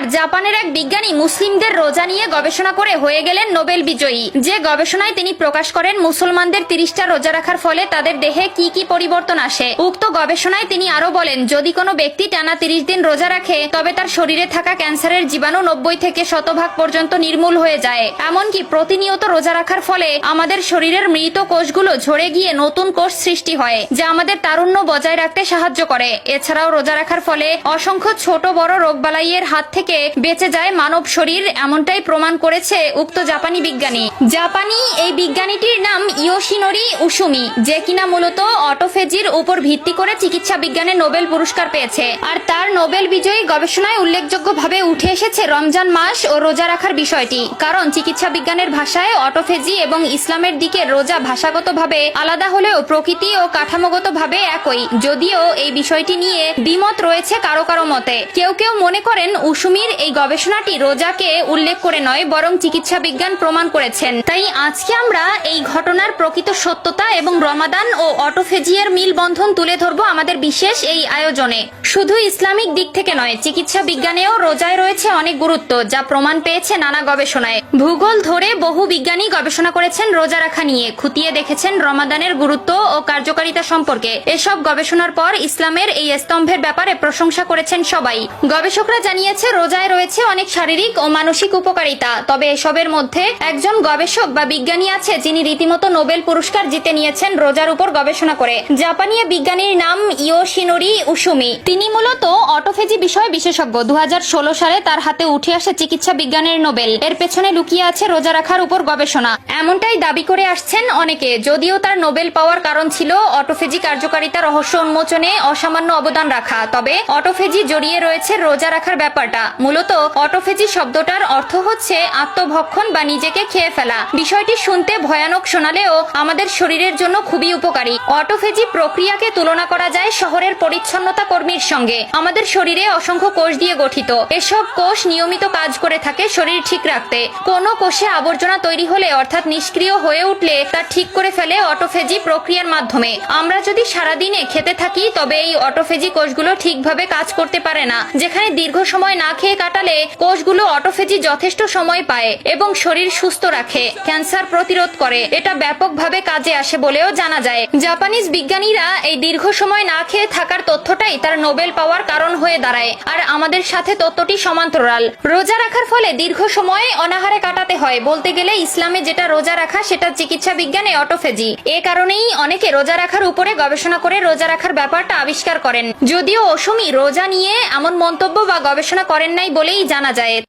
এবার জাপানের এক বিজ্ঞানী মুসলিমদের রোজা নিয়ে গবেষণা করে হয়ে গেলেন নোবেল বিজয়ী। যে গবেষণায় তিনি প্রকাশ করেন মুসলমানদের 30টা রোজা রাখার ফলে তাদের দেহে কি কি পরিবর্তন আসে। উক্ত গবেষণায় তিনি আরো বলেন, যদি কোনো ব্যক্তি টানা 30 দিন রোজা রাখে তবে তার শরীরে থাকা ক্যান্সারের জীবাণু 90 থেকে 100% পর্যন্ত নির্মূল হয়ে যায়। এমনকি প্রতিনিয়ত রোজা রাখার ফলে আমাদের শরীরের মৃত কোষগুলো ঝরে গিয়ে নতুন কোষ সৃষ্টি হয়, যা আমাদের তারুণ্য বজায় রাখতে সাহায্য করে। এছাড়াও রোজা রাখার ফলে অসংখ্য ছোট বড় রোগবালাইয়ের হাত থেকে বেঁচে যায় মানব শরীর, এমনটাই প্রমাণ করেছে উক্ত জাপানি বিজ্ঞানী। জাপানি এই বিজ্ঞানীটির নাম ইয়োশিনোরি উসুমি, যে কিনা মূলত অটোফেজির উপর ভিত্তি করে চিকিৎসা বিজ্ঞানে নোবেল পুরস্কার পেয়েছে। আর তার নোবেল বিজয়ী গবেষণায় উল্লেখযোগ্যভাবে উঠে এসেছে রমজান মাস ও রোজা রাখার বিষয়টি। কারণ চিকিৎসা বিজ্ঞানের ভাষায় অটোফেজি এবং ইসলামের দিকে রোজা ভাষাগতভাবে আলাদা হলেও প্রকৃতি ও কাঠামোগতভাবে একই, যদিও এই বিষয়টি নিয়ে দ্বিমত রয়েছে কারো কারো মতে। কেউ কেউ মনে করেন উসুমির এই গবেষণাটি রোজাকে উল্লেখ করে নয়, বরং চিকিৎসা বিজ্ঞান প্রমাণ করেছেন। তাই আজকে আমরা এই ঘটনার প্রকৃত সত্যতা এবং রমাদান ও অটোফেজিয়ার মিল বন্ধন তুলে ধরবো আমাদের বিশেষ এই আয়োজনে। শুধু ইসলামিক দিক থেকে নয়, চিকিৎসা বিজ্ঞানেও রোজায় রয়েছে অনেক গুরুত্ব, যা প্রমাণ পেয়েছে নানা গবেষণায়। ভূগোল ধরে বহু বিজ্ঞানী গবেষণা করেছেন রোজা রাখা নিয়ে, খুঁটিয়ে দেখেছেন রমাদানের গুরুত্ব ও কার্যকারিতা সম্পর্কে। এসব গবেষণার পর ইসলামের এই স্তম্ভের ব্যাপারে প্রশংসা করেছেন সবাই। গবেষকরা জানিয়েছে রোজায় রয়েছে অনেক শারীরিক ও মানসিক উপকারিতা। তবে এসবের মধ্যে একজন গবেষক বা বিজ্ঞানী আছে যিনি রীতিমতো নোবেল পুরস্কার জিতে নিয়েছেন রোজার উপর গবেষণা করে। জাপানি বিজ্ঞানীর নাম ইয়োশিনোরি উসুমি। তিনি মূলত অটোফেজি বিষয়ে বিশেষজ্ঞ। 2016 সালে তার হাতে উঠে আসে চিকিৎসা বিজ্ঞানের নোবেল। এর পেছনে লুকিয়ে আছে রোজা রাখার উপর গবেষণা, এমনটাই দাবি করে আসছেন অনেকে। যদিও তার নোবেল পাওয়ার কারণ ছিল অটোফেজি কার্যকারিতা রহস্য উন্মোচনে অসামান্য অবদান রাখা, তবে অটোফেজি জড়িয়ে রয়েছে রোজা রাখার ব্যাপারটা। মূলত অটোফেজি শব্দটার অর্থ হচ্ছে আত্মভক্ষণ বা নিজেকে খেয়ে ফেলা। বিষয়টি শুনতে ভয়ানক শোনালেও আমাদের শরীরের জন্য খুবই উপকারী। অটোফেজি প্রক্রিয়াকে তুলনা করা যায় শহরের পরিচ্ছন্নতা কর্মীর সঙ্গে। আমাদের শরীরে অসংখ্য কোষ দিয়ে গঠিত। এসব কোষ নিয়মিত কাজ করে থাকে শরীর ঠিক রাখতে। কোনো কোষে আবর্জনা তৈরি হলে অর্থাৎ নিষ্ক্রিয় হয়ে উঠলে তা ঠিক করে ফেলে অটোফেজি প্রক্রিয়ার মাধ্যমে। আমরা যদি সারাদিনে খেতে থাকি তবে এই অটোফেজি কোষগুলো ঠিকভাবে কাজ করতে পারে না। যেখানে দীর্ঘ সময় না খেয়ে কাটালে কোষগুলো অটোফেজি যথেষ্ট সময় পায় এবং শরীর সুস্থ রাখে, ক্যান্সার প্রতিরোধ করে। এটা ব্যাপকভাবে কাজে আসে বলেও জানা যায়। জাপানিজ বিজ্ঞানীরা এই দীর্ঘ সময় না খেয়ে থাকার তথ্যটাই তার নোবেল পাওয়ার কারণ হয়ে দাঁড়ায়। আর আমাদের সাথে তথ্যটি সমান্তরাল। রোজা রাখার ফলে দীর্ঘ সময় অনাহারে কাটাতে হয়। বলতে গেলে ইসলামে যেটা রোজা রাখা সেটা চিকিৎসা বিজ্ঞানে অটোফেজি। এ কারণেই অনেকে রোজা রাখার উপরে গবেষণা করে রোজা রাখার ব্যাপারটা আবিষ্কার করেন। যদিও উসুমি রোজা নিয়ে এমন মন্তব্য বা গবেষণা করেন নাই বলেই জানা যায়।